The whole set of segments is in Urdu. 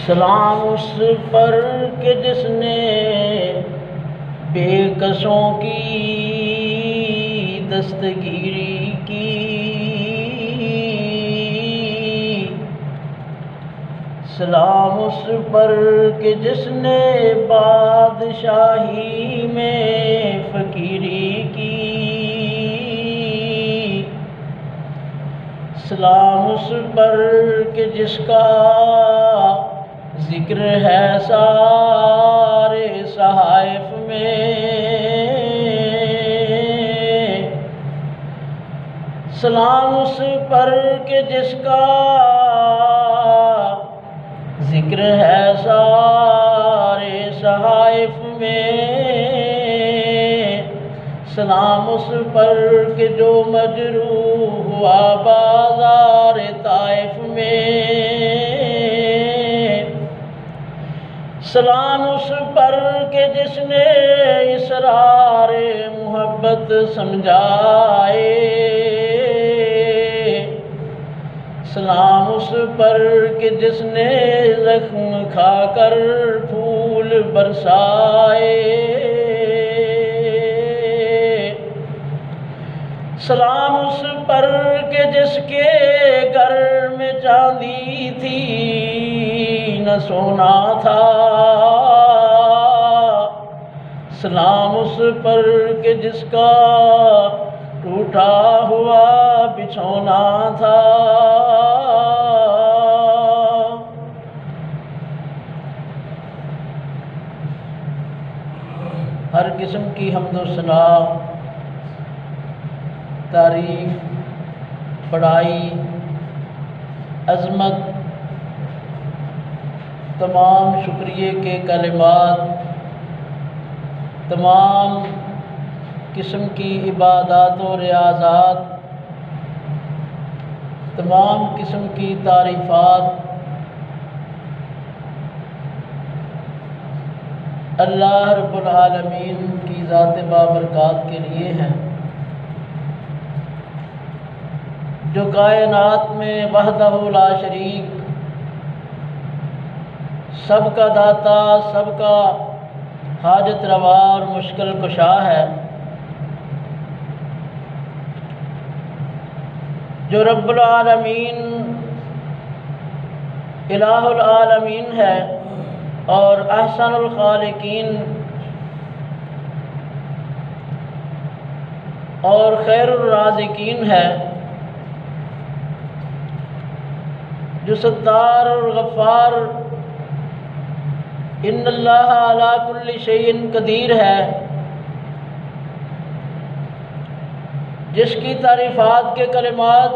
سلام اس پر کہ جس نے بے کسوں کی دستگیری کی، سلام اس پر کہ جس نے بادشاہی میں فقیری کی، سلام اس پر کہ جس کا ذکر ہے سارے صحائف میں، سلام اس پر کہ جس کا ذکر ہے سارے صحائف میں، سلام اس پر کہ جو مجروح ہوا بازار طائف میں، سلام اس پر کہ جس نے اسرار محبت سمجھائے، سلام اس پر کہ جس نے زخم کھا کر پھول برسائے، سلام اس پر کہ جس کے گھر میں چاندی تھی نہ سونا تھا، سلام اس پر کہ جس کا ٹوٹا ہوا بچھونا تھا، ہر قسم کی حمد و ثنا، تعریف، بڑائی، عظمت، تمام شکریہ کے کلمات، تمام قسم کی عبادات و ریاضات، تمام قسم کی تعریفات اللہ رب العالمین کی ذات بابرکات کے لیے ہیں، جو کائنات میں وحدہ لا شریک، سب کا داتا، سب کا حاجت روا اور مشکل کشا ہے، جو رب العالمین الہ العالمین ہے اور احسن الخالقین اور خیر الرازقین ہے، جو ستار اور غفار ان اللہ علی کل شیء قدیر ہے، جس کی تعریفات کے کلمات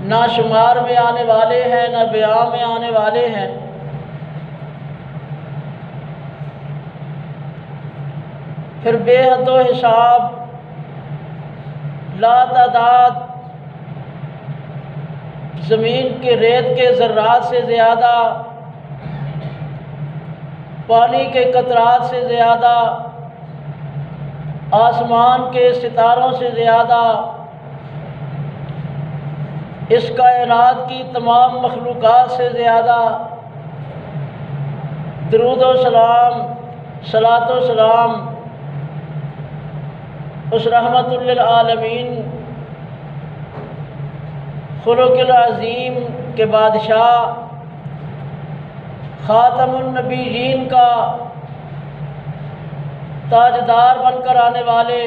نہ شمار میں آنے والے ہیں نہ بیان میں آنے والے ہیں، پھر بے حد و حساب، لا تعداد، زمین کے ریت کے ذرات سے زیادہ، پانی کے قطرات سے زیادہ، آسمان کے ستاروں سے زیادہ، اس کائنات کی تمام مخلوقات سے زیادہ درود و سلام، صلاۃ و سلام اس رحمت للعالمین، خلق العظیم کے بادشاہ، خاتم النبیین کا تاجدار بن کر آنے والے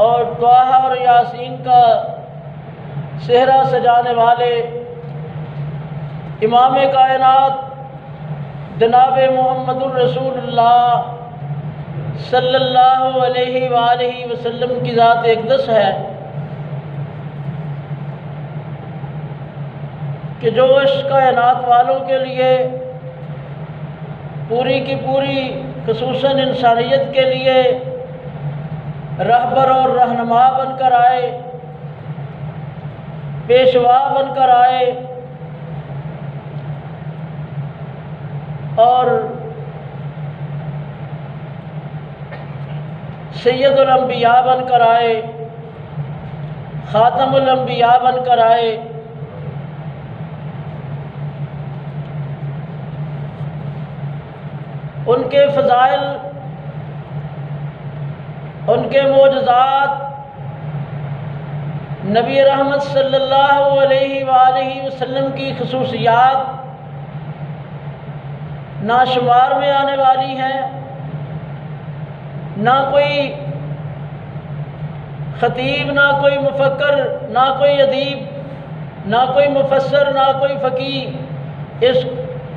اور طٰہٰ اور یاسین کا صحرا سجانے والے امام کائنات جناب محمد الرسول اللہ صلی اللہ علیہ وآلہ وسلم کی ذات اقدس ہے کہ جو اس کائنات والوں کے لیے پوری کی پوری خصوصاً انسانیت کے لیے رہبر اور رہنما بن کر آئے، پیشوا بن کر آئے اور سید الانبیاء بن کر آئے، خاتم الانبیاء بن کر آئے، ان کے فضائل، ان کے معجزات، نبی رحمت صلی اللہ علیہ وآلہ وسلم کی خصوصیات نہ شمار میں آنے والی ہیں۔ نہ کوئی خطیب، نہ کوئی مفکر، نہ کوئی ادیب، نہ کوئی مفسر، نہ کوئی فقیہ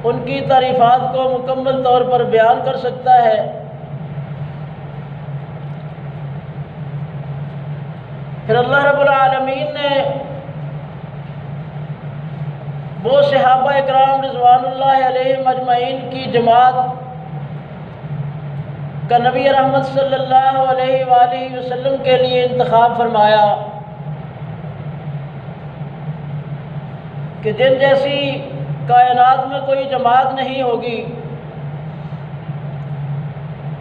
ان کی تعریفات کو مکمل طور پر بیان کر سکتا ہے۔ پھر اللہ رب العالمین نے وہ صحابہ اکرام رضوان اللہ علیہم اجمعین کی جماعت کا نبی رحمت صلی اللہ علیہ وآلہ وسلم کے لیے انتخاب فرمایا کہ جن جیسی کائنات میں کوئی جماعت نہیں ہوگی،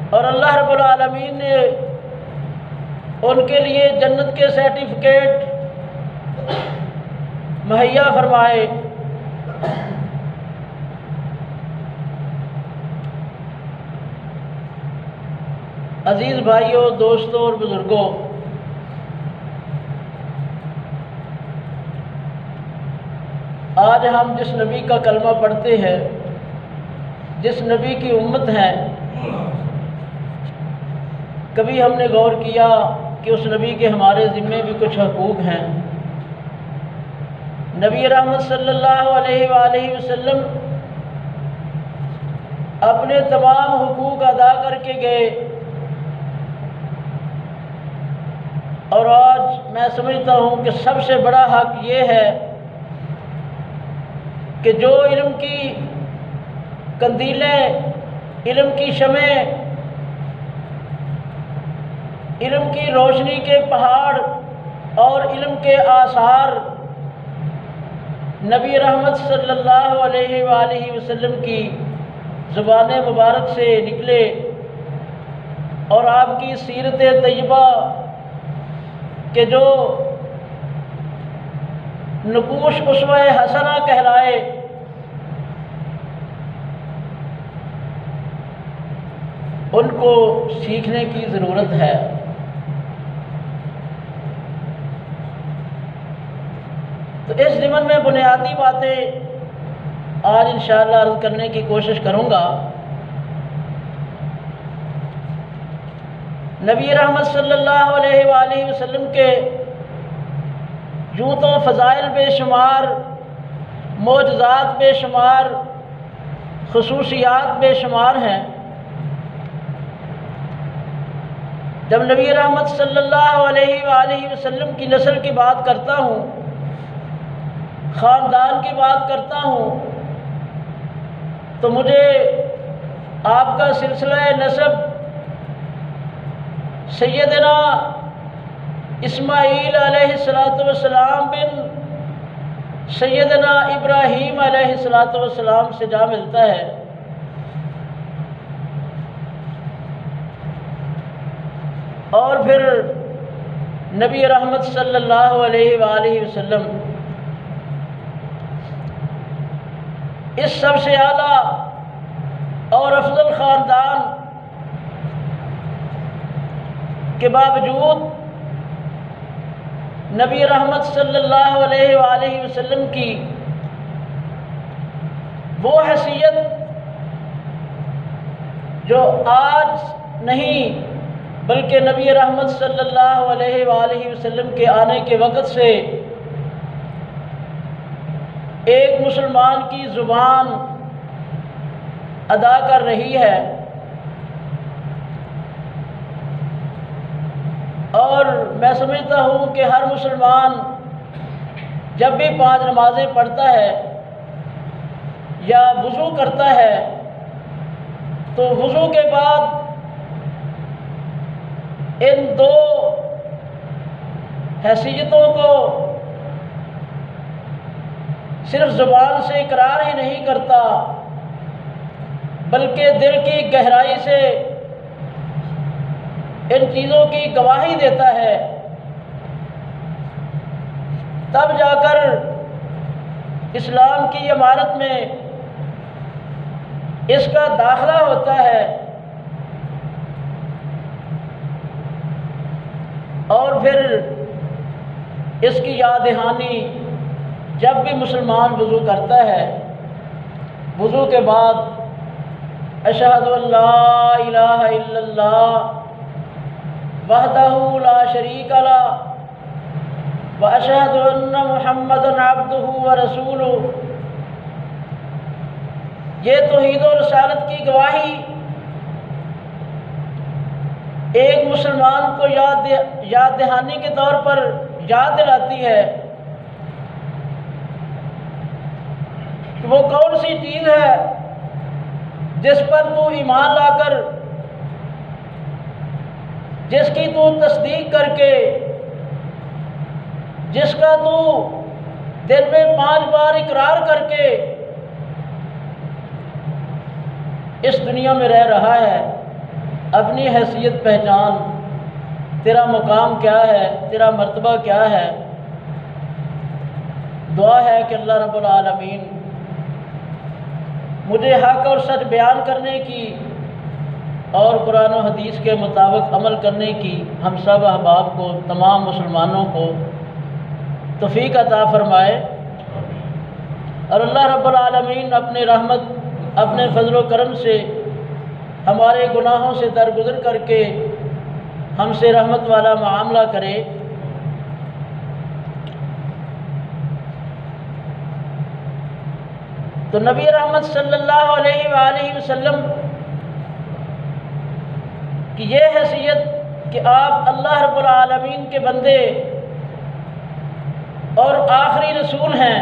اور اللہ رب العالمین نے ان کے لیے جنت کے سرٹیفکیٹ مہیا فرمائے۔ عزیز بھائیوں، دوستوں اور بزرگوں، آج ہم جس نبی کا کلمہ پڑھتے ہیں، جس نبی کی امت ہیں، کبھی ہم نے غور کیا کہ اس نبی کے ہمارے ذمے بھی کچھ حقوق ہیں؟ نبی رحمت صلی اللہ علیہ وآلہ وسلم اپنے تمام حقوق ادا کر کے گئے، اور آج میں سمجھتا ہوں کہ سب سے بڑا حق یہ ہے کہ جو علم کی قندیلیں، علم کی شمعیں، علم کی روشنی کے پہاڑ اور علم کے آثار نبی رحمت صلی اللہ علیہ وآلہ وسلم کی زبان مبارک سے نکلے، اور آپ کی سیرت طیبہ کہ جو نقوش اسوہ حسنہ کہلائے، ان کو سیکھنے کی ضرورت ہے۔ تو اس ضمن میں بنیادی باتیں آج انشاءاللہ عرض کرنے کی کوشش کروں گا۔ نبی رحمت صلی اللہ علیہ وآلہ وسلم کے یوں تو فضائل بے شمار، معجزات بے شمار، خصوصیات بے شمار ہیں۔ جب نبی رحمت صلی اللہ علیہ وآلہ وسلم کی نسل کی بات کرتا ہوں، خاندان کی بات کرتا ہوں، تو مجھے آپ کا سلسلہ نسب سیدنا اسماعیل علیہ السلام بن سیدنا ابراہیم علیہ السلام سے جا ملتا ہے۔ اور پھر نبی رحمت صلی اللہ علیہ وآلہ وسلم اس سب سے اعلیٰ اور افضل خاندان کے باوجود نبی رحمت صلی اللہ علیہ وآلہ وسلم کی وہ حیثیت جو آج نہیں بلکہ نبی رحمت صلی اللہ علیہ وآلہ وسلم کے آنے کے وقت سے ایک مسلمان کی زبان ادا کر رہی ہے۔ اور میں سمجھتا ہوں کہ ہر مسلمان جب بھی 5 نمازیں پڑھتا ہے یا وضو کرتا ہے تو وضو کے بعد ان 2 حیثیتوں کو صرف زبان سے اقرار ہی نہیں کرتا بلکہ دل کی گہرائی سے ان چیزوں کی گواہی دیتا ہے، تب جا کر اسلام کی عمارت میں اس کا داخلہ ہوتا ہے اور پھر اس کی یاد دہانی جب بھی مسلمان وضو کرتا ہے، وضو کے بعد اشہد ان لا الہ الا اللہ وحدہ لا شریک لہ واشہد ان محمدا عبدہ ورسولہ، یہ توحید و رسالت کی گواہی ایک مسلمان کو یاد دہانی کے طور پر یاد دلاتی ہے کہ وہ کون سی چیز ہے جس پر تو ایمان لا کر، جس کی تو تصدیق کر کے، جس کا تو دل میں 5 بار اقرار کر کے اس دنیا میں رہ رہا ہے۔ اپنی حیثیت پہچان، تیرا مقام کیا ہے، تیرا مرتبہ کیا ہے۔ دعا ہے کہ اللہ رب العالمین مجھے حق اور سچ بیان کرنے کی اور قرآن و حدیث کے مطابق عمل کرنے کی ہم سب احباب کو، تمام مسلمانوں کو توفیق عطا فرمائے، اور اللہ رب العالمین اپنے رحمت، اپنے فضل و کرم سے ہمارے گناہوں سے درگزر کر کے ہم سے رحمت والا معاملہ کرے۔ تو نبی رحمت صلی اللہ علیہ وآلہ وسلم کی یہ حیثیت کہ آپ اللہ رب العالمین کے بندے اور آخری رسول ہیں،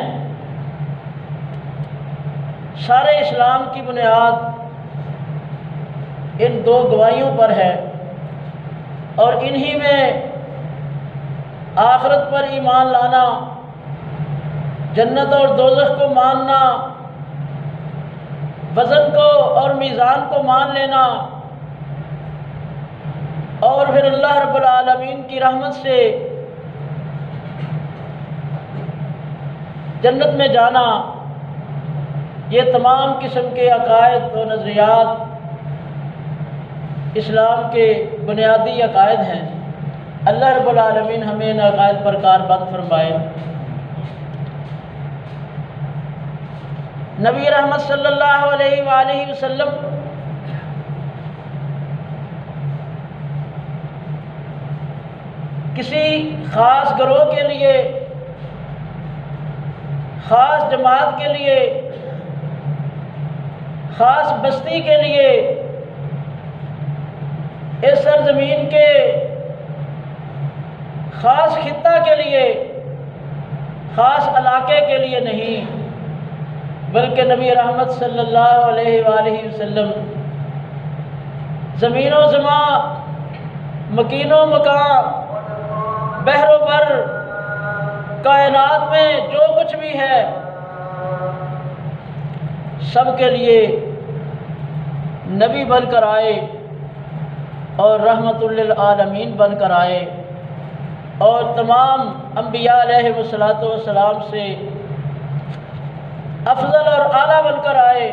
سارے اسلام کی بنیاد ان 2 گواہیوں پر ہے، اور انہی میں آخرت پر ایمان لانا، جنت اور دوزخ کو ماننا، وزن کو اور میزان کو مان لینا، اور پھر اللہ رب العالمین کی رحمت سے جنت میں جانا، یہ تمام قسم کے عقائد و نظریات اسلام کے بنیادی عقائد ہیں۔ اللہ رب العالمین ہمیں ان عقائد پر کاربند فرمائے۔ نبی رحمت صلی اللہ علیہ وآلہ وسلم کسی خاص گروہ کے لیے، خاص جماعت کے لیے، خاص بستی کے لیے، اس سرزمین کے خاص خطہ کے لیے، خاص علاقے کے لیے نہیں، بلکہ نبی رحمت صلی اللہ علیہ وآلہ وسلم زمین و زمان، مکین و مکان، بحر و بر، کائنات میں جو کچھ بھی ہے، سب کے لیے نبی بن کر آئے اور رحمت للعالمین بن کر آئے، اور تمام انبیاء علیہ السلام سے افضل اور اعلیٰ بن کر آئے۔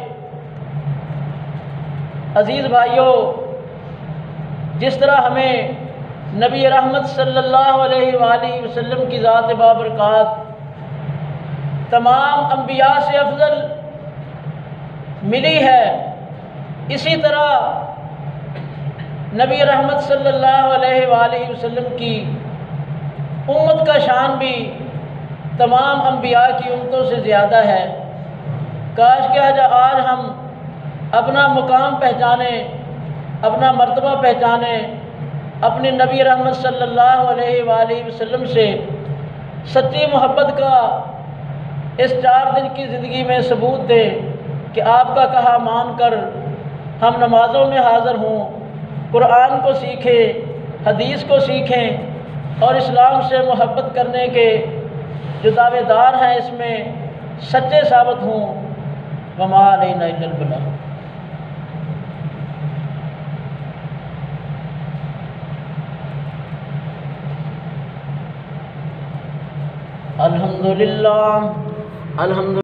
عزیز بھائیوں، جس طرح ہمیں نبی رحمت صلی اللہ علیہ وآلہ وسلم کی ذات بابرکات تمام انبیاء سے افضل ملی ہے، اسی طرح نبی رحمت صلی اللہ علیہ وآلہ وسلم کی امت کا شان بھی تمام انبیاء کی امتوں سے زیادہ ہے۔ کاش کہ آج ہم اپنا مقام پہچانیں، اپنا مرتبہ پہچانیں، اپنے نبی رحمت صلی اللہ علیہ وآلہ وسلم سے سچی محبت کا اس 4 دن کی زندگی میں ثبوت دیں کہ آپ کا کہا مان کر ہم نمازوں میں حاضر ہوں، قرآن کو سیکھیں، حدیث کو سیکھیں، اور اسلام سے محبت کرنے کے جو دعوے دار ہیں اس میں سچے ثابت ہوں۔ وما علینا الا البلاغ۔ الحمدللہ، الحمدللہ۔